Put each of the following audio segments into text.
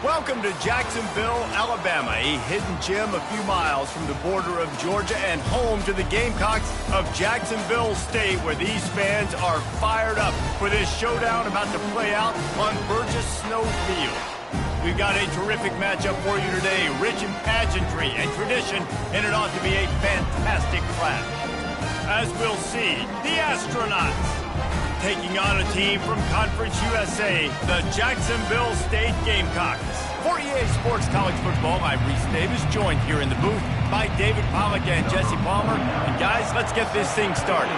Welcome to Jacksonville, Alabama, a hidden gem a few miles from the border of Georgia and home to the Gamecocks of Jacksonville State, where these fans are fired up for this showdown about to play out on Burgess Snow Field. We've got a terrific matchup for you today, rich in pageantry and tradition, and it ought to be a fantastic clash. As we'll see, the Astronauts taking on a team from Conference USA, the Jacksonville State Gamecocks. For EA Sports College Football, I'm Reese Davis, joined here in the booth by David Pollack and Jesse Palmer. And guys, let's get this thing started.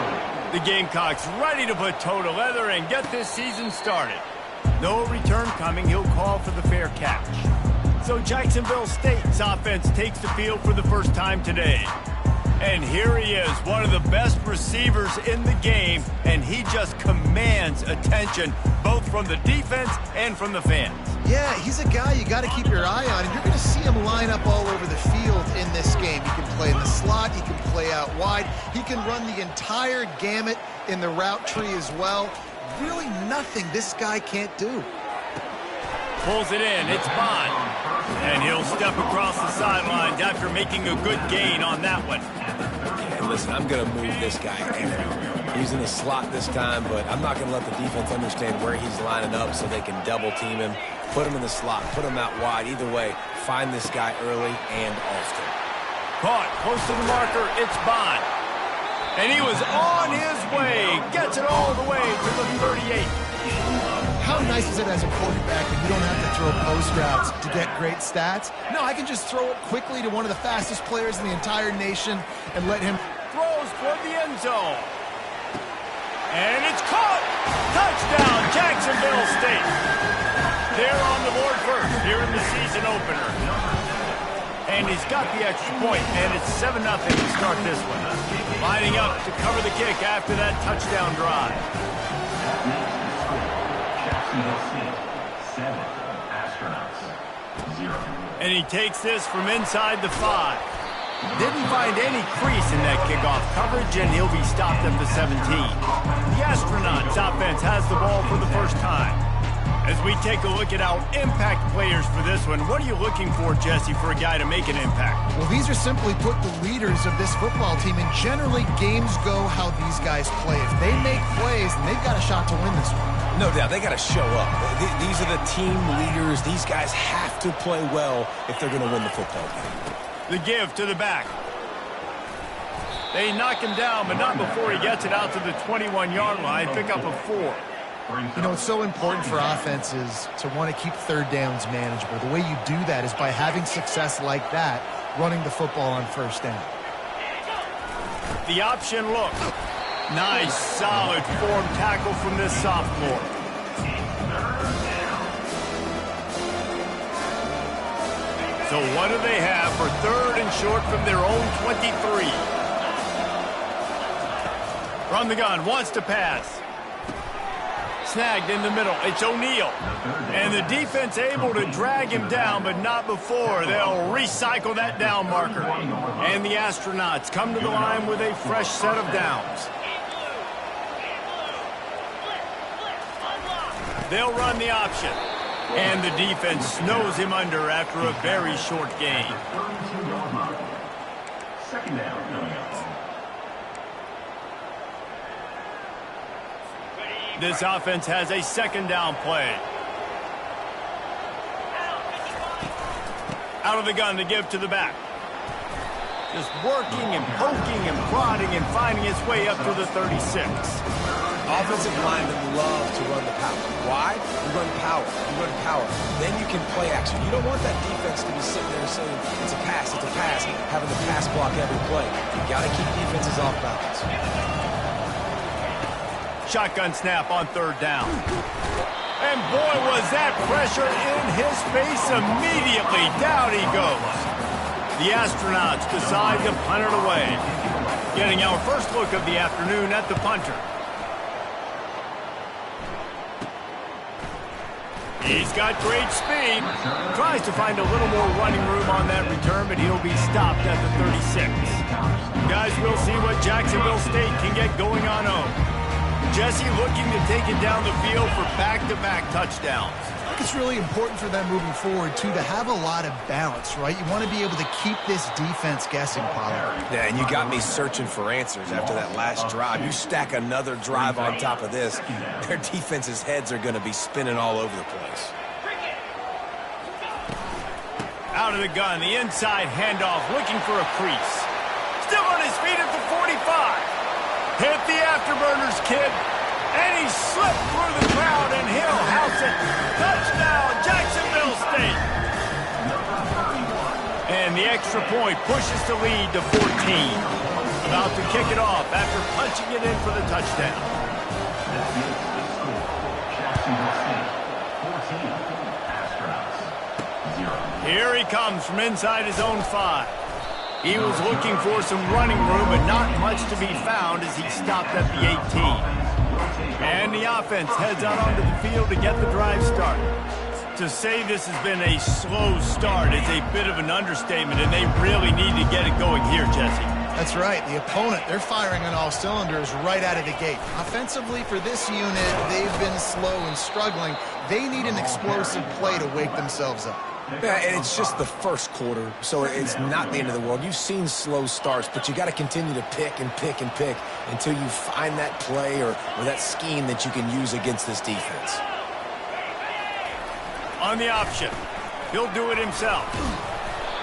The Gamecocks ready to put toe to leather and get this season started. No return coming, he'll call for the fair catch. So Jacksonville State's offense takes the field for the first time today. And here he is, one of the best receivers in the game, and he just commands attention, both from the defense and from the fans. Yeah, he's a guy you got to keep your eye on, and you're going to see him line up all over the field in this game. He can play in the slot, he can play out wide, he can run the entire gamut in the route tree as well. Really nothing this guy can't do. Pulls it in, it's Bond. And he'll step across the sidelines after making a good gain on that one. And listen, I'm going to move this guy anywhere. He's in the slot this time, but I'm not going to let the defense understand where he's lining up so they can double team him, put him in the slot, put him out wide. Either way, find this guy early and often. Caught, close to the marker, it's Bond. And he was on his way, gets it all the way to the 38. How nice is it as a quarterback when you don't have to throw post routes to get great stats? No, I can just throw it quickly to one of the fastest players in the entire nation and let him... Throws toward the end zone. And it's caught! Touchdown, Jacksonville State. They're on the board first here in the season opener. And he's got the extra point, and it's 7-0 to start this one. Lining up to cover the kick after that touchdown drive. And he takes this from inside the 5. Didn't find any crease in that kickoff coverage, and he'll be stopped at the 17. The Astronauts offense has the ball for the first time. As we take a look at our impact players for this one, what are you looking for, Jesse, for a guy to make an impact? Well, these are simply put the leaders of this football team, and generally games go how these guys play. If they make plays, then they've got a shot to win this one. No doubt, they got to show up. These are the team leaders. These guys have to play well if they're going to win the football game. The give to the back. They knock him down, but not before he gets it out to the 21-yard line. Pick up a 4. You know, it's so important for offenses to want to keep third downs manageable. The way you do that is by having success like that, running the football on first down. The option look. Nice, solid form tackle from this sophomore. So what do they have for third and short from their own 23? From the gun, wants to pass. Snagged in the middle, it's O'Neal. And the defense able to drag him down, but not before. They'll recycle that down marker. And the Astronauts come to the line with a fresh set of downs. They'll run the option. And the defense snows him under after a very short gain. Second down coming up. This offense has a second down play. Out of the gun to give to the back. Just working and poking and prodding and finding his way up to the 36. Offensive linemen love to run the power. Why? You run power. You run power. Then you can play action. You don't want that defense to be sitting there saying, it's a pass, having to pass block every play. You got to keep defenses off balance. Shotgun snap on third down. And boy, was that pressure in his face immediately. Down he goes. The Astronauts decide to punt it away. Getting our first look of the afternoon at the punter. He's got great speed. Tries to find a little more running room on that return, but he'll be stopped at the 36. Guys, we'll see what Jacksonville State can get going on home. Jesse looking to take it down the field for back-to-back touchdowns. I think it's really important for them moving forward, too, to have a lot of balance, right? You want to be able to keep this defense guessing, Pollard. Yeah, and you got me searching for answers after that last drive. You stack another drive on top of this, their defense's heads are going to be spinning all over the place. Out of the gun, the inside handoff, looking for a crease. Still on his feet at the 45. Hit the afterburners, kid. And he slipped through the crowd, and he'll house it. Touchdown, Jacksonville State. And the extra point pushes the lead to 14. About to kick it off after punching it in for the touchdown. Here he comes from inside his own 5. He was looking for some running room, but not much to be found as he stopped at the 18. And the offense heads out onto the field to get the drive started. To say this has been a slow start is a bit of an understatement, and they really need to get it going here, Jesse. That's right. The opponent, they're firing on all cylinders right out of the gate. Offensively, for this unit, they've been slow and struggling. They need an explosive play to wake themselves up. Yeah, and it's just the first quarter, so it's not the end of the world. You've seen slow starts, but you got to continue to pick and pick and pick until you find that play or that scheme that you can use against this defense. On the option, he'll do it himself.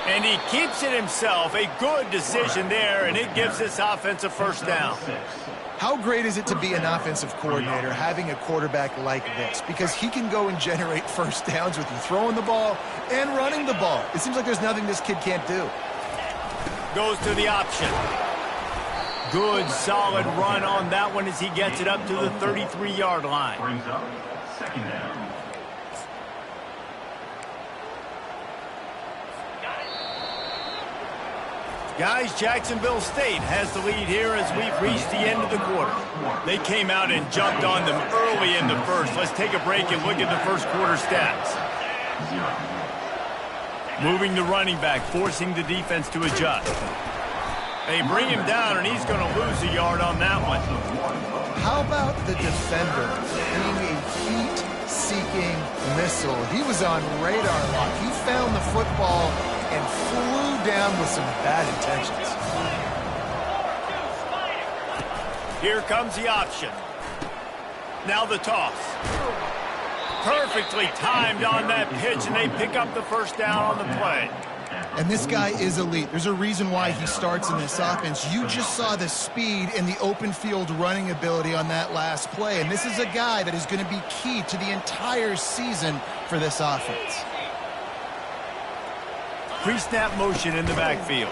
And he keeps it himself. A good decision there, and it gives this offense a first down. How great is it to be an offensive coordinator having a quarterback like this? Because he can go and generate first downs with you throwing the ball and running the ball. It seems like there's nothing this kid can't do. Goes to the option. Good, solid run on that one as he gets it up to the 33-yard line. Brings up second down. Guys, Jacksonville State has the lead here as we've reached the end of the quarter. They came out and jumped on them early in the first. Let's take a break and look at the first quarter stats. Moving the running back, forcing the defense to adjust. They bring him down, and he's going to lose a yard on that one. How about the defender being a heat-seeking missile? He was on radar lock. He found the football and flew down with some bad intentions. Here comes the option. Now the toss. Perfectly timed on that pitch, and they pick up the first down on the play. And this guy is elite. There's a reason why he starts in this offense. You just saw the speed and the open field running ability on that last play, and this is a guy that is going to be key to the entire season for this offense. Pre-snap motion in the backfield.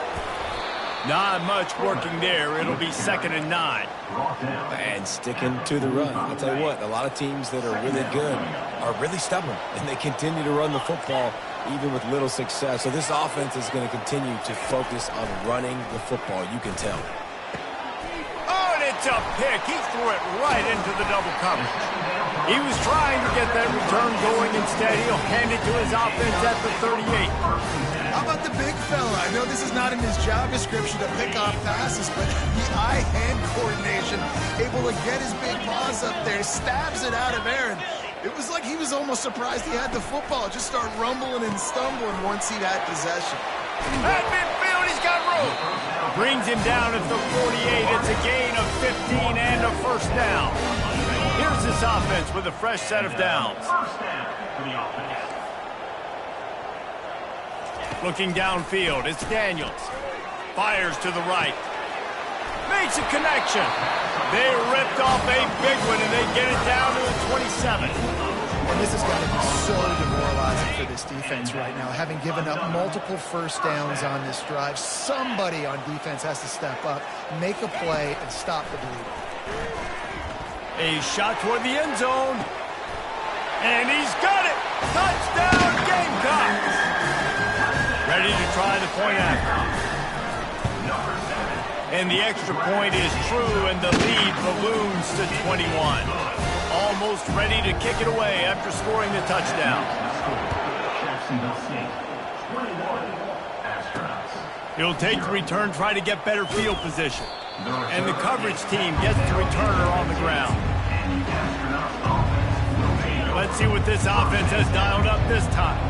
Not much working there. It'll be 2nd and 9. And sticking to the run. I'll tell you what, a lot of teams that are really good are really stubborn, and they continue to run the football even with little success. So this offense is going to continue to focus on running the football. You can tell. Oh, and it's a pick. He threw it right into the double coverage. He was trying to get that return going. Instead, he'll hand it to his offense at the 38. How about the big fella? I know this is not in his job description to pick off passes, but the eye-hand coordination, able to get his big paws up there, stabs it out of Aaron. It was like he was almost surprised he had the football. Just start rumbling and stumbling once he had possession. At midfield, he's got room. Brings him down at the 48. It's a gain of 15 and a first down. Here's this offense with a fresh set of downs. Looking downfield, it's Daniels. Fires to the right. Makes a connection. They ripped off a big one, and they get it down to the 27. And this has got to be so demoralizing for this defense right now. Having given up multiple first downs on this drive, somebody on defense has to step up, make a play, and stop the bleeding. A shot toward the end zone. And he's got it. Touchdown, Gamecocks. Ready to try the point after. And the extra point is true, and the lead balloons to 21. Almost ready to kick it away after scoring the touchdown. He'll take the return, try to get better field position. And the coverage team gets the returner on the ground. Let's see what this offense has dialed up this time.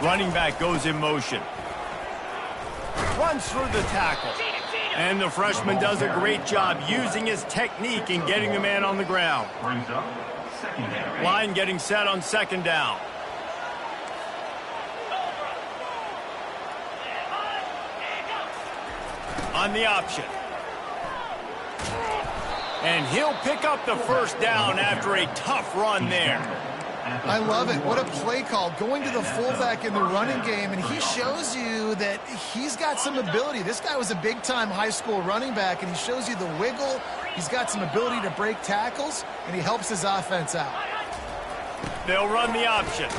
Running back goes in motion. Runs through the tackle. And the freshman does a great job using his technique and getting the man on the ground. Line getting set on second down. On the option. And he'll pick up the first down after a tough run there. I love it. What a play call. Going to the fullback in the running game, and he shows you that he's got some ability. This guy was a big-time high school running back, and he shows you the wiggle. He's got some ability to break tackles, and he helps his offense out. They'll run the option.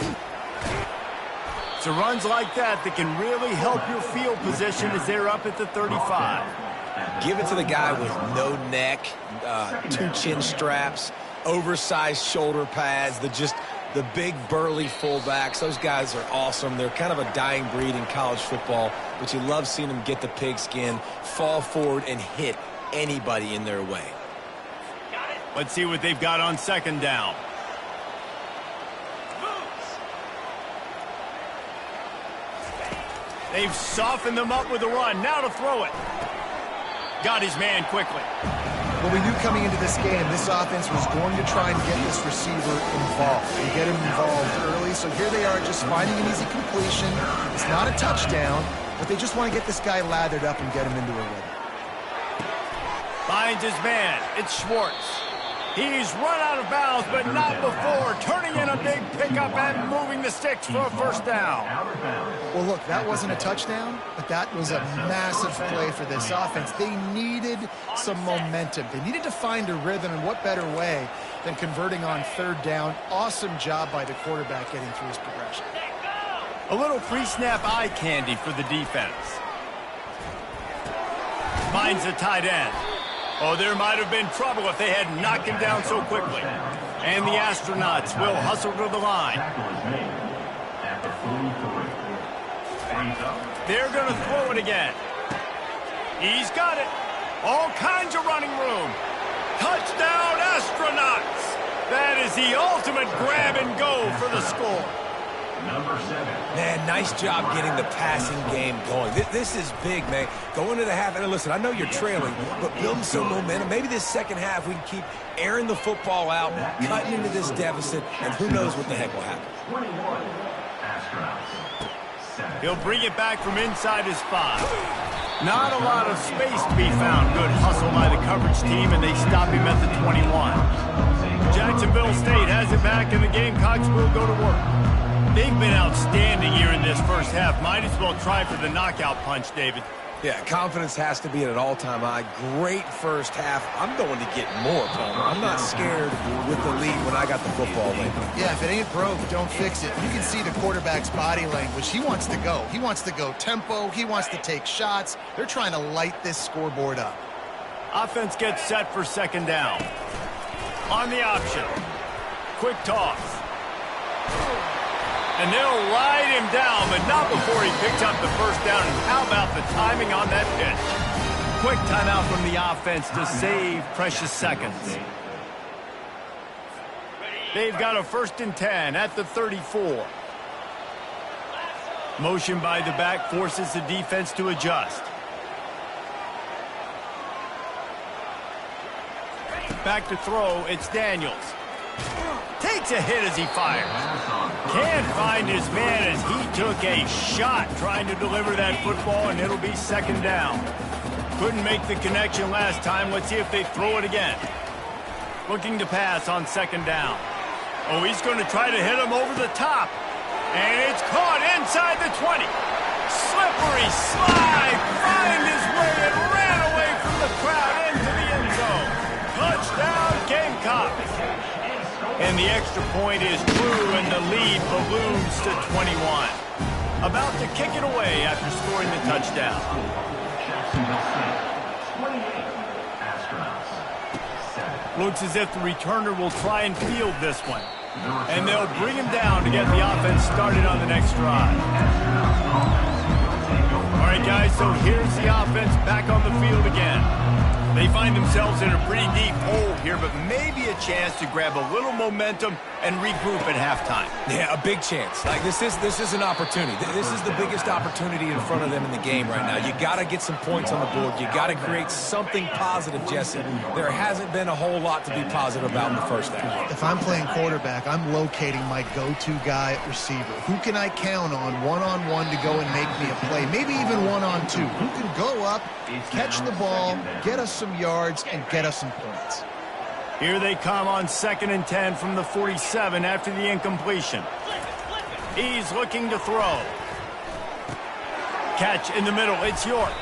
So runs like that can really help your field position as they're up at the 35. Give it to the guy with no neck, 2 chin straps, oversized shoulder pads, the big burly fullbacks. Those guys are awesome. They're kind of a dying breed in college football, but you love seeing them get the pigskin, fall forward, and hit anybody in their way. Let's see what they've got on second down. They've softened them up with a run. Now to throw it. Got his man quickly. Well, we knew coming into this game, this offense was going to try and get this receiver involved and get him involved early. So here they are just finding an easy completion. It's not a touchdown, but they just want to get this guy lathered up and get him into a rhythm. Finds his man. It's Schwartz. He's run out of bounds, but not before turning in a big pickup and moving the sticks for a first down. Well, look, that wasn't a touchdown, but that was a massive play for this offense. They needed some momentum. They needed to find a rhythm, and what better way than converting on third down. Awesome job by the quarterback getting through his progression. A little pre-snap eye candy for the defense. Finds the tight end. Oh, there might have been trouble if they had knocked him down so quickly. And the Astronauts will hustle to the line. They're going to throw it again. He's got it. All kinds of running room. Touchdown, Astronauts. That is the ultimate grab and go for the score. Man, nice job getting the passing game going. This is big, man. Going to the half, and listen, I know you're trailing, but building some momentum. Maybe this second half we can keep airing the football out, cutting into this deficit, and who knows what the heck will happen. He'll bring it back from inside his 5. Not a lot of space to be found. Good hustle by the coverage team, and they stop him at the 21. Jacksonville State has it back, and the Gamecocks will go to work. They've been outstanding here in this first half. Might as well try for the knockout punch, David. Yeah, confidence has to be at an all-time high. Great first half. I'm going to get more, Palmer. I'm not scared with the lead when I got the football late. Yeah, if it ain't broke, don't fix it. You can see the quarterback's body language. He wants to go. He wants to go tempo. He wants to take shots. They're trying to light this scoreboard up. Offense gets set for second down. On the option. Quick toss. And they'll ride him down, but not before he picks up the first down. And how about the timing on that pitch? Quick timeout from the offense to save precious seconds. They've got a 1st and 10 at the 34. Motion by the back forces the defense to adjust. Back to throw, it's Daniels. Takes a hit as he fires. Can't find his man as he took a shot trying to deliver that football, and it'll be second down. Couldn't make the connection last time. Let's see if they throw it again. Looking to pass on second down. Oh, he's going to try to hit him over the top. And it's caught inside the 20. Slippery slide. Find his way and ran away from the crowd into the end zone. Touchdown, Gamecocks. And the extra point is true, and the lead balloons to 21. About to kick it away after scoring the touchdown. Looks as if the returner will try and field this one. And they'll bring him down to get the offense started on the next drive. All right, guys, so here's the offense back on the field again. They find themselves in a pretty deep hole here, but maybe a chance to grab a little momentum and regroup at halftime. Yeah, a big chance. Like this is an opportunity. This is the biggest opportunity in front of them in the game right now. You got to get some points on the board. You got to create something positive, Jesse. There hasn't been a whole lot to be positive about in the first half. If I'm playing quarterback, I'm locating my go-to guy at receiver. Who can I count on one-on-one to go and make me a play? Maybe even one-on-two. Who can go up, catch the ball, get us some yards, and get us some points. Here they come on 2nd and 10 from the 47 after the incompletion. He's looking to throw. Catch in the middle. It's York.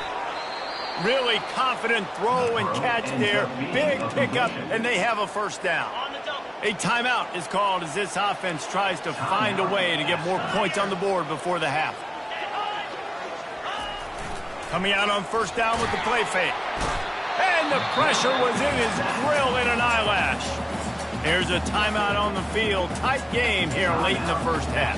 Really confident throw and catch there. Big pickup, and they have a first down. A timeout is called as this offense tries to find a way to get more points on the board before the half. Coming out on first down with the play fake. And the pressure was in his grill in an eyelash. There's a timeout on the field. Tight game here late in the first half.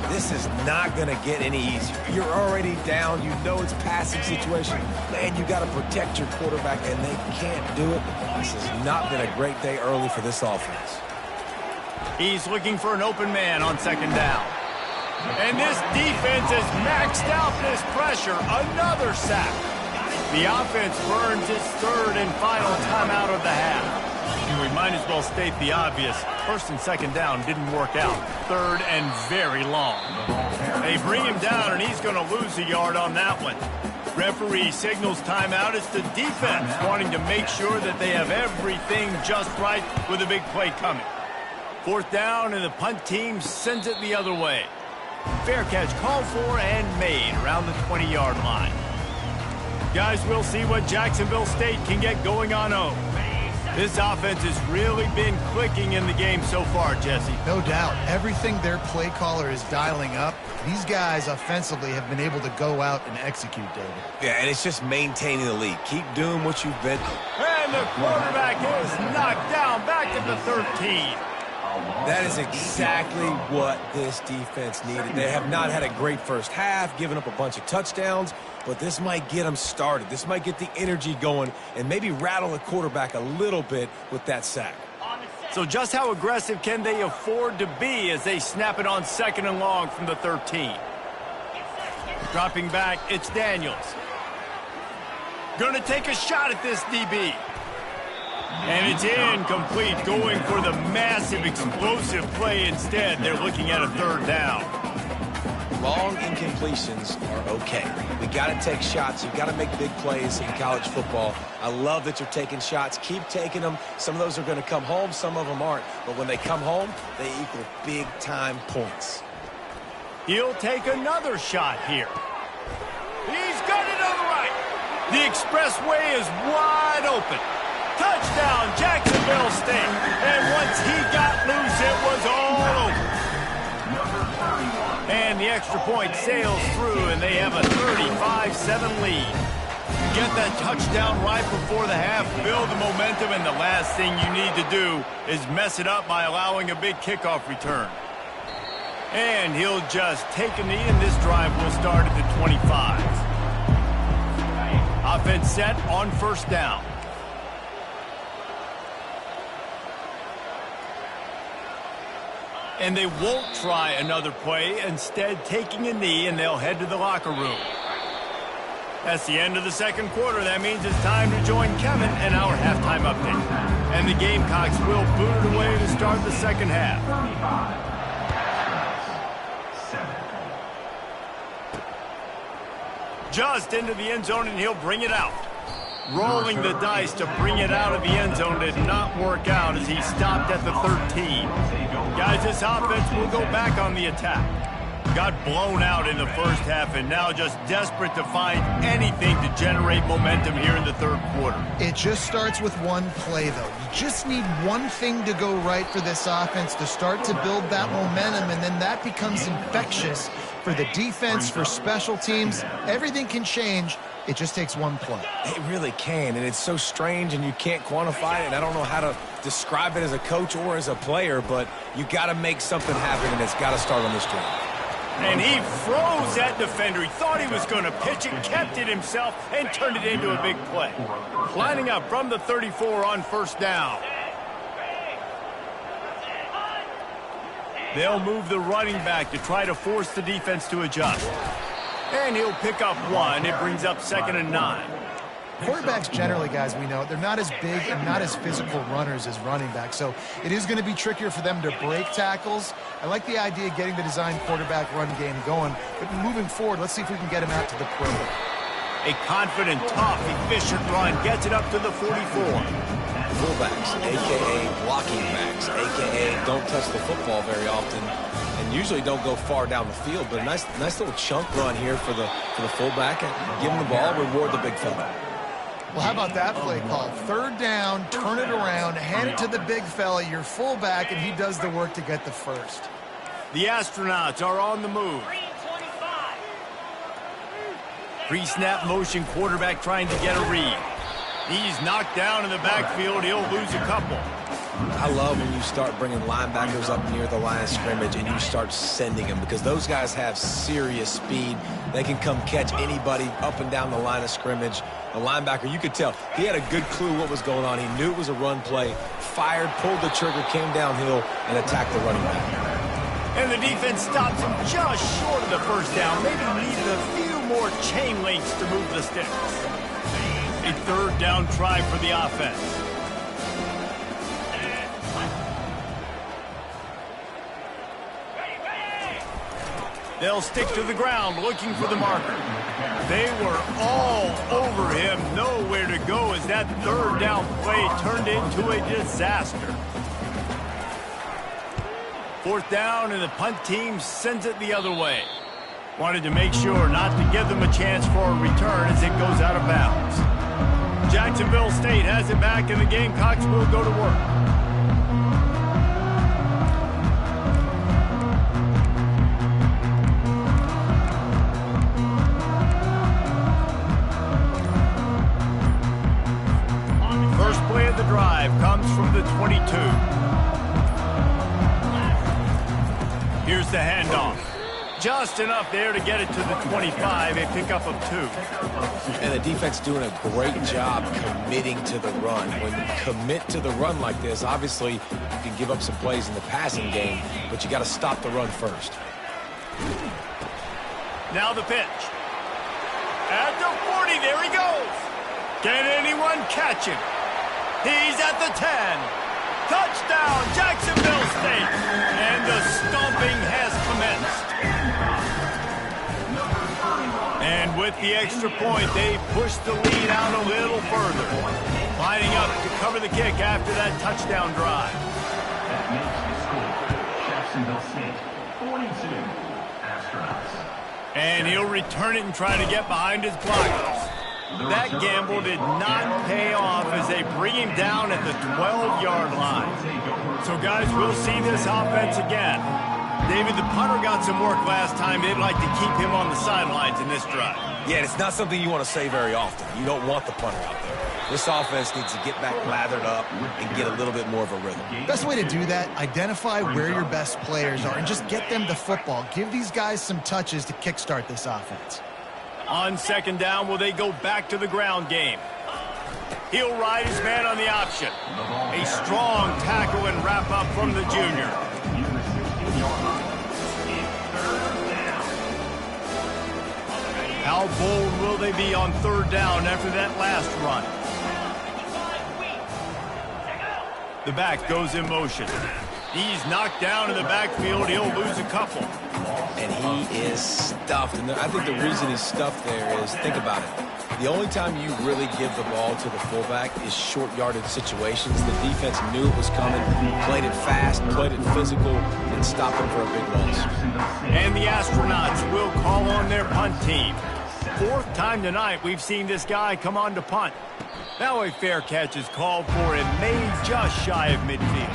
This is not going to get any easier. You're already down. You know it's passing situation. Man, you got to protect your quarterback, and they can't do it. This has not been a great day early for this offense. He's looking for an open man on 2nd down. And this defense has maxed out this pressure. Another sack. The offense burns its 3rd and final timeout of the half. We might as well state the obvious. 1st and 2nd down didn't work out. 3rd and very long. They bring him down, and he's going to lose a yard on that one. Referee signals timeout. It's the defense wanting to make sure that they have everything just right with a big play coming. 4th down, and the punt team sends it the other way. Fair catch called for and made around the 20-yard line. Guys, we'll see what Jacksonville State can get going on home. This offense has really been clicking in the game so far, Jesse. No doubt. Everything their play caller is dialing up, these guys offensively have been able to go out and execute, David. Yeah, and it's just maintaining the lead. Keep doing what you've been doing. And the quarterback is knocked down back at the 13. That is exactly what this defense needed. They have not had a great first half, given up a bunch of touchdowns, but this might get them started. This might get the energy going and maybe rattle the quarterback a little bit with that sack. So just how aggressive can they afford to be as they snap it on 2nd and long from the 13? Dropping back, it's Daniels. Going to take a shot at this DB. And it's incomplete, going for the massive explosive play instead. They're looking at a 3rd down. Long incompletions are okay. We got to take shots. You've got to make big plays in college football. I love that you're taking shots. Keep taking them. Some of those are going to come home. Some of them aren't. But when they come home, they equal big-time points. He'll take another shot here. He's got it on the right. The expressway is wide open. Touchdown, Jacksonville State. And once he got loose, it was all over. And the extra point sails through, and they have a 35-7 lead. Get that touchdown right before the half, build the momentum, and the last thing you need to do is mess it up by allowing a big kickoff return. And he'll just take a knee, and this drive will start at the 25. Offense set on 1st down. And they won't try another play, instead taking a knee, and they'll head to the locker room. That's the end of the 2nd quarter. That means it's time to join Kevin and our halftime update. And the Gamecocks will boot it away to start the 2nd half. Just into the end zone, and he'll bring it out. Rolling the dice to bring it out of the end zone did not work out as he stopped at the 13. Guys, this offense will go back on the attack. Got blown out in the first half and now just desperate to find anything to generate momentum here in the 3rd quarter. It just starts with one play, though. You just need one thing to go right for this offense to start to build that momentum, and then that becomes infectious for the defense, for special teams. Everything can change. It just takes one play. It really can, and it's so strange, and you can't quantify it, and I don't know how to describe it as a coach or as a player, but you got to make something happen, and it's got to start on this drive. And he froze that defender. He thought he was going to pitch it, kept it himself, and turned it into a big play. Lining up from the 34 on first down. They'll move the running back to try to force the defense to adjust. And he'll pick up one. It brings up 2nd and 9. Quarterbacks generally, guys, we know, they're not as big and not as physical runners as running backs, so it is going to be trickier for them to break tackles. I like the idea of getting the design quarterback run game going, but moving forward, let's see if we can get him out to the perimeter. A confident, tough, efficient run gets it up to the 44. Fullbacks, a.k.a. blocking backs, a.k.a. don't touch the football very often and usually don't go far down the field, but a nice little chunk run here for the fullback, and give him the ball, reward the big fella. Well, how about that play call? 3rd down, turn it around, hand it to the big fella, your fullback, and he does the work to get the first. The Astronauts are on the move. Pre-snap motion quarterback trying to get a read. He's knocked down in the backfield. He'll lose a couple. I love when you start bringing linebackers up near the line of scrimmage and you start sending them, because those guys have serious speed. They can come catch anybody up and down the line of scrimmage. The linebacker, you could tell, he had a good clue what was going on. He knew it was a run play, fired, pulled the trigger, came downhill, and attacked the running back. And the defense stops him just short of the first down. Maybe needed a few more chain links to move the sticks. A 3rd down try for the offense. They'll stick to the ground looking for the marker. They were all over him, nowhere to go as that 3rd down play turned into a disaster. 4th down, and the punt team sends it the other way. Wanted to make sure not to give them a chance for a return as it goes out of bounds. Jacksonville State has it back, and the Gamecocks will go to work. First play of the drive comes from the 22. Here's the handoff. Just enough there to get it to the 25, a pickup of 2. And the defense doing a great job committing to the run. When you commit to the run like this, obviously you can give up some plays in the passing game, but you got to stop the run first. Now the pitch. At the 40, there he goes. Can anyone catch him? He's at the 10. Touchdown, Jacksonville State. And the stomping has commenced. And with the extra point, they push the lead out a little further. Lining up to cover the kick after that touchdown drive. That makes the score. Jacksonville State, 42. Astronauts. And he'll return it and try to get behind his blockers. That gamble did not pay off as they bring him down at the 12-yard line. So, guys, we'll see this offense again. David, the punter got some work last time. They'd like to keep him on the sidelines in this drive. Yeah, it's not something you want to say very often. You don't want the punter out there. This offense needs to get back lathered up and get a little bit more of a rhythm. Best way to do that, identify where your best players are and just get them the football. Give these guys some touches to kickstart this offense. On 2nd down, will they go back to the ground game? He'll ride his man on the option. A strong tackle and wrap up from the junior. How bold will they be on 3rd down after that last run? The back goes in motion. He's knocked down in the backfield. He'll lose a couple. And he is stuffed. And I think the reason he's stuffed there is, think about it. The only time you really give the ball to the fullback is short yardage situations. The defense knew it was coming, played it fast, played it physical, and stopped him for a big loss. And the Astronauts will call on their punt team. 4th time tonight we've seen this guy come on to punt. Now a fair catch is called for and made just shy of midfield.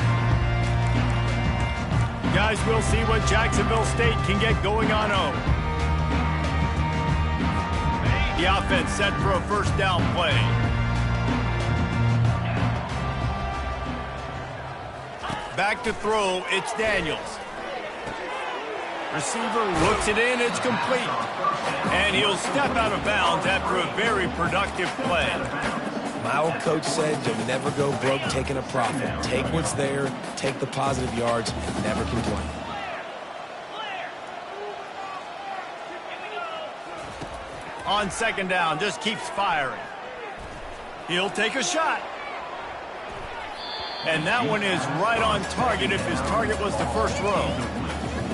Guys, we'll see what Jacksonville State can get going on 0. The offense set for a 1st down play. Back to throw, it's Daniels. Receiver looks it in, it's complete. And he'll step out of bounds after a very productive play. My old coach said you'll never go broke taking a profit. Take what's there, take the positive yards, never complain. On second down, just keeps firing. He'll take a shot. And that one is right on target if his target was the first row.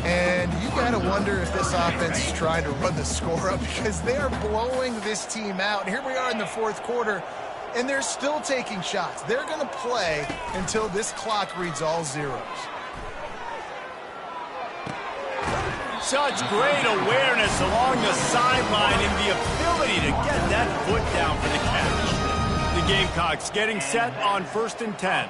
And you got to wonder if this offense is trying to run the score up because they are blowing this team out. And here we are in the fourth quarter, and they're still taking shots. They're going to play until this clock reads all zeros. Such great awareness along the sideline and the ability to get that foot down for the catch. The Gamecocks getting set on 1st and 10.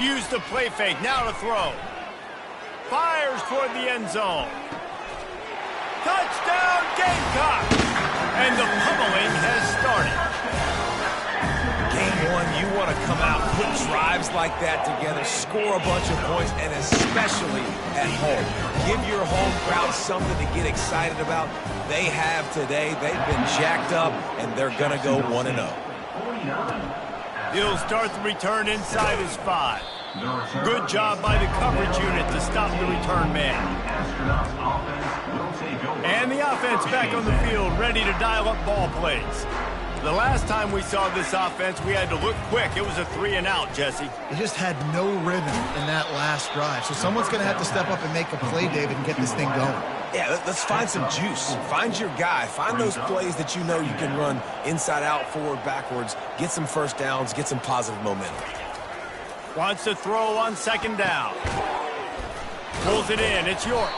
Use the play fake, now to throw. Fires toward the end zone. Touchdown, Gamecocks! And the pummeling has started. Game one, you want to come out, put drives like that together, score a bunch of points, and especially at home. Give your home crowd something to get excited about. They have today. They've been jacked up, and they're going to go 1-0. He'll start the return inside his 5. Good job by the coverage unit to stop the return man. And the offense back on the field, ready to dial up ball plays. The last time we saw this offense, we had to look quick. It was a 3-and-out, Jesse. They just had no rhythm in that last drive. So someone's going to have to step up and make a play, David, and get this thing going. Yeah, let's find some juice. Find your guy. Find those plays that you know you can run inside out, forward, backwards. Get some first downs. Get some positive momentum. Wants to throw on second down. Pulls it in. It's York.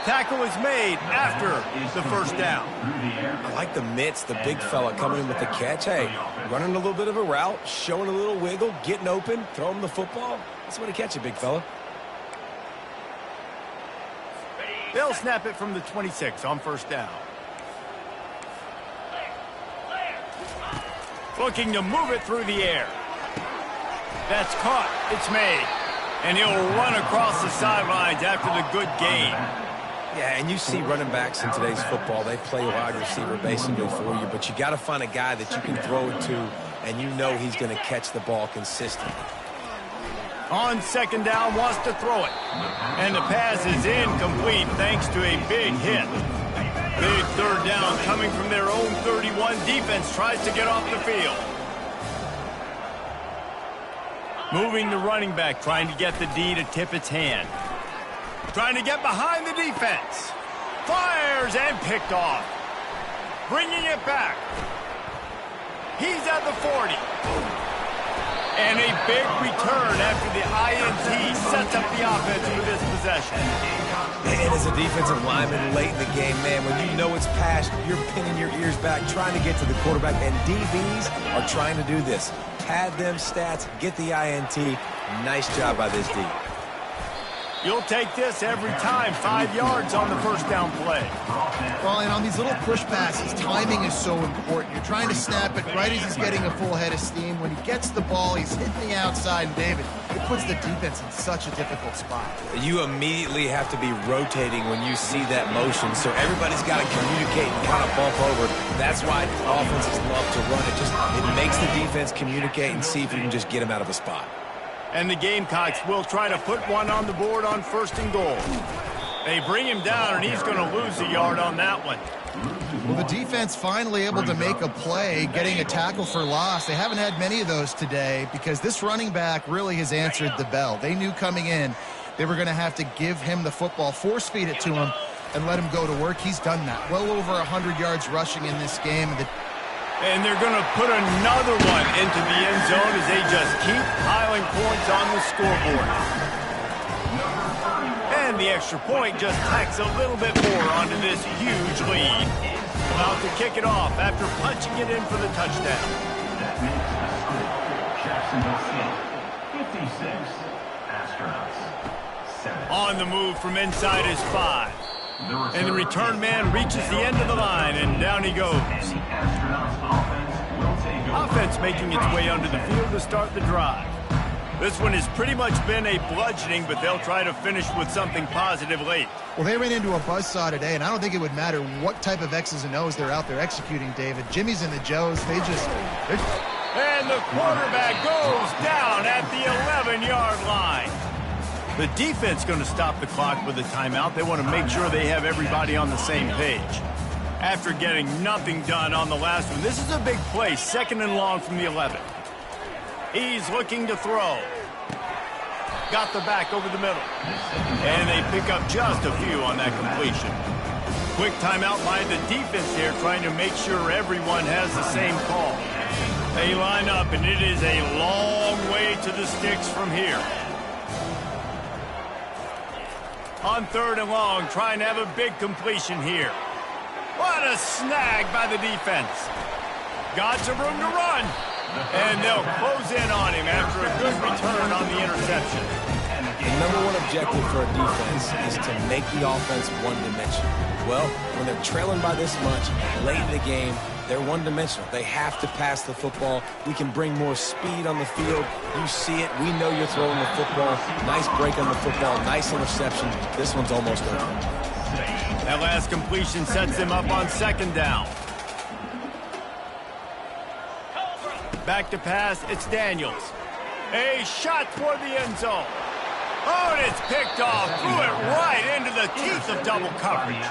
Tackle is made after the first down. I like the mitts, the big fella coming in with the catch. Hey, running a little bit of a route, showing a little wiggle, getting open, throw him the football. That's the way to catch it, big fella. They'll snap it from the 26 on first down. Looking to move it through the air. That's caught. It's made. And he'll run across the sidelines after the good gain. Yeah, and you see running backs in today's football, they play wide receiver basically for you, but you got to find a guy that you can throw it to, and you know he's going to catch the ball consistently. On second down, wants to throw it. And the pass is incomplete thanks to a big hit. Big third down coming from their own 31. Defense tries to get off the field. Moving the running back, trying to get the D to tip its hand. Trying to get behind the defense. Fires and picked off. Bringing it back. He's at the 40. And a big return after the INT sets up the offense for this possession. And as a defensive lineman late in the game, man, when you know it's past, you're pinning your ears back, trying to get to the quarterback, and DBs are trying to do this. Pad them stats, get the INT. Nice job by this D. You'll take this every time. 5 yards on the first down play. Well, and on these little push passes, timing is so important. You're trying to snap it right as he's getting a full head of steam. When he gets the ball, he's hitting the outside, and David, it puts the defense in such a difficult spot. You immediately have to be rotating when you see that motion, so everybody's got to communicate and kind of bump over. That's why offenses love to run it. It makes the defense communicate and see if you can just get them out of a spot. And the Gamecocks will try to put one on the board on 1st and goal. They bring him down, and he's going to lose a yard on that one. Well, the defense finally able to make a play, getting a tackle for loss. They haven't had many of those today because this running back really has answered the bell. They knew coming in they were going to have to give him the football, force feed it to him, and let him go to work. He's done that. Well over 100 yards rushing in this game. And they're going to put another one into the end zone as they just keep piling points on the scoreboard. And the extra point just tacks a little bit more onto this huge lead. About to kick it off after punching it in for the touchdown. That makes the score. Jacksonville State, 56. Astronauts, 7. On the move from inside his 5. And the return man reaches the end of the line, and down he goes. Offense making its way under the field to start the drive. This one has pretty much been a bludgeoning, but they'll try to finish with something positive late. Well, they ran into a buzzsaw today, and I don't think it would matter what type of X's and O's they're out there executing, David. Jimmy's and the Joes, And the quarterback goes down at the 11-yard line. The defense going to stop the clock with a timeout. They want to make sure they have everybody on the same page. After getting nothing done on the last one, this is a big play, 2nd and long from the 11. He's looking to throw. Got the back over the middle. And they pick up just a few on that completion. Quick timeout by the defense here, trying to make sure everyone has the same call. They line up, and it is a long way to the sticks from here. On 3rd and long, trying to have a big completion here. What a snag by the defense. Got some room to run. And they'll close in on him after a good return on the interception. The number one objective for a defense is to make the offense one-dimensional. Well, when they're trailing by this much late in the game, they're one-dimensional. They have to pass the football. We can bring more speed on the field. You see it. We know you're throwing the football. Nice break on the football. Nice interception. This one's almost over. That last completion sets him up on 2nd down. Back to pass, it's Daniels. A shot toward the end zone. Oh, and it's picked off. Threw it right into the teeth of double coverage.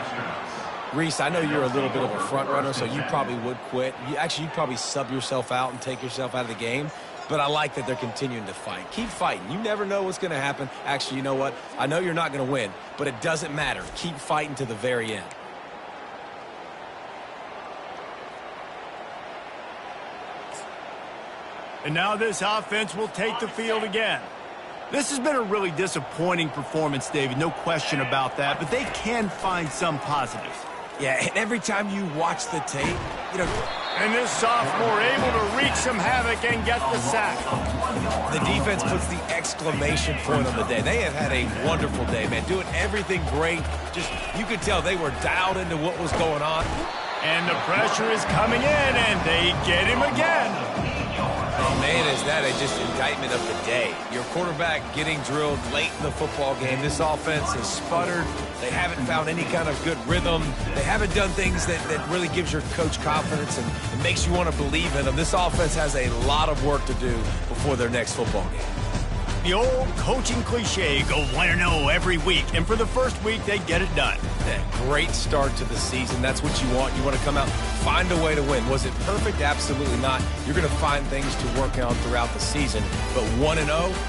Reese, I know you're a little bit of a front runner, so you probably would quit. You'd probably sub yourself out and take yourself out of the game. But I like that they're continuing to fight. Keep fighting. You never know what's going to happen. Actually, you know what? I know you're not going to win, but it doesn't matter. Keep fighting to the very end. And now this offense will take the field again. This has been a really disappointing performance, David. No question about that, but they can find some positives. Yeah, and every time you watch the tape, And this sophomore able to wreak some havoc and get the sack. The defense puts the exclamation point on the day. They have had a wonderful day, man. Doing everything great. Just, you could tell they were dialed into what was going on. And the pressure is coming in, and they get him again. Oh, man, is that just indictment of the day. Your quarterback getting drilled late in the football game. This offense has sputtered. They haven't found any kind of good rhythm. They haven't done things that really gives your coach confidence and it makes you want to believe in them. This offense has a lot of work to do before their next football game. The old coaching cliche, go 1-0 every week. And for the first week, they get it done. That great start to the season. That's what you want. You want to come out, find a way to win. Was it perfect? Absolutely not. You're going to find things to work on throughout the season. But 1-0,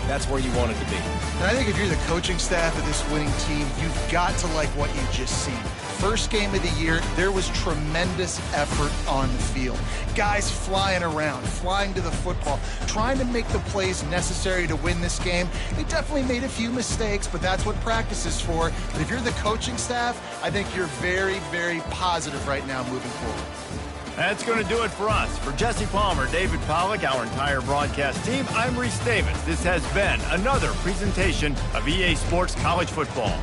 that's where you want it to be. And I think if you're the coaching staff of this winning team, you've got to like what you've just seen. First game of the year, there was tremendous effort on the field. Guys flying around, flying to the football, trying to make the plays necessary to win this game. They definitely made a few mistakes, but that's what practice is for. But if you're the coaching staff, I think you're very, very positive right now moving forward. That's going to do it for us. For Jesse Palmer, David Pollack, our entire broadcast team, I'm Reese Davis. This has been another presentation of EA Sports College Football.